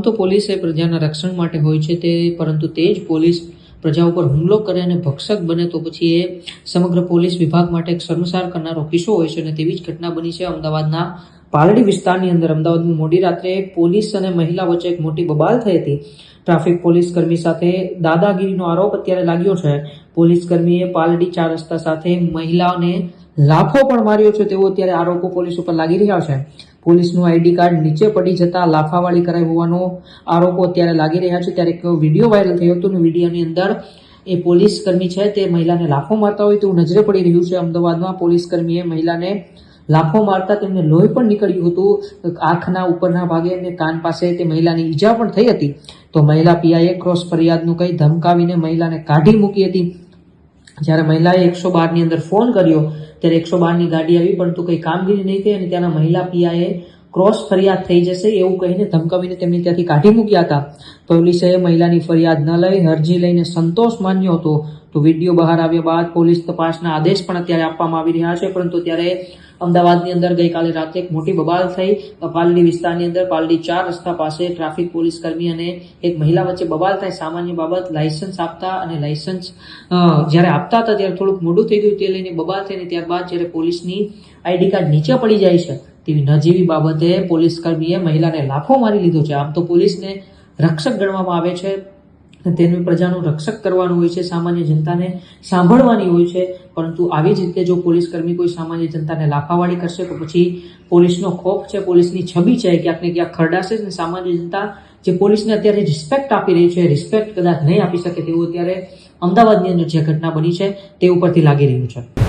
આમ તો પોલીસ એ પ્રજાના રક્ષણ માટે હોય છે પરંતુ તે જ પોલીસ પ્રજા ઉપર હુમલો કરે અને ભક્ષક બને તો પછી એ સમગ્ર પોલીસ વિભાગ માટે એક શર્મસાર કરનારો કિસ્સો હોય છે અને તેવી જ ઘટના બની છે અમદાવાદના પાલડી વિસ્તારની અંદર. અમદાવાદમાં મોડી રાત્રે પોલીસ અને મહિલા વચ્ચે એક મોટી બબાલ થઈ હતી. ટ્રાફિક પોલીસ કર્મી સાથે દાદાગીરીનો આરોપ અત્યારે લાગ્યો છે. પોલીસ કર્મીએ પાલડી 4 રસ્તા સાથે મહિલાને લાફો પણ માર્યો છે તેવો અત્યારે આરોપો પોલીસ ઉપર લાગી રહ્યા છે. પોલીસનું આઈડી કાર્ડ નીચે પડી જતા લાફાવાળી કરાઈ હોવાનો આરોપો અત્યારે લાગી રહ્યા છે. ત્યારે એક વિડીયો વાયરલ થયો હતો અને વિડીયોની અંદર એ પોલીસ કર્મી છે તે મહિલાને લાફો મારતા હોય તેવું નજરે પડી રહ્યું છે. અમદાવાદમાં પોલીસ કર્મીએ મહિલાને લાફો મારતા તેમને લોહી પણ નીકળ્યું હતું. આંખના ઉપરના ભાગે અને કાન પાસે તે મહિલાની ઈજા પણ થઈ હતી. તો મહિલા પીઆઈએ ક્રોસ ફરિયાદનું કહી ધમકાવીને મહિલાને કાઢી મૂકી હતી. જ્યારે મહિલાએ 112ની અંદર ફોન કર્યો ત્યારે 112ની ગાડી આવી પરંતુ કંઈ કામગીરી નહીં થઈ અને ત્યાંના મહિલા પીઆઈએ ક્રોસ ફરિયાદ થઈ જશે એવું કહીને ધમકાવીને તેમને ત્યાંથી કાઢી મૂક્યા હતા. પોલીસે મહિલાની ફરિયાદ ન લઈ અરજી લઈને સંતોષ માન્યો હતો. તો વિડીયો બહાર આવ્યા બાદ પોલીસ તપાસના આદેશ પણ અત્યારે આપવામાં આવી રહ્યા છે. પરંતુ ત્યારે અમદાવાદની અંદર ગઈકાલે રાત્રે એક મોટી બબાલ થઈ. પાલડી વિસ્તારની અંદર પાલડી 4 રસ્તા પાસે ટ્રાફિક પોલીસ કર્મી અને એક મહિલા વચ્ચે બબાલ થાય. સામાન્ય બાબત લાયસન્સ આપતા અને લાયસન્સ જ્યારે આપતા હતા ત્યારે થોડુંક મોડું થઈ ગયું તે લઈને બબાલ થઈને ત્યારબાદ જ્યારે પોલીસની આઈડી કાર્ડ નીચે પડી જાય છે તેવી નજીવી બાબતે પોલીસ કર્મીએ મહિલાને લાફો મારી લીધો છે. આમ તો પોલીસને રક્ષક ગણવામાં આવે છે. તેનું પ્રજાનું રક્ષક કરવાનું હોય છે, સામાન્ય જનતાને સાંભળવાની હોય છે. પરંતુ આવી જ રીતે જો પોલીસ કર્મી કોઈ સામાન્ય જનતાને લાફાવાળી કરશે તો પછી પોલીસનો ખોફ છે, પોલીસની છબી છે ક્યાંક ને ક્યાંક ખરડાશે અને સામાન્ય જનતા જે પોલીસને અત્યારે રિસ્પેક્ટ આપી રહી છે રિસ્પેક્ટ કદાચ નહીં આપી શકે તેવું અત્યારે અમદાવાદની અંદર જે ઘટના બની છે તે ઉપરથી લાગી રહ્યું છે.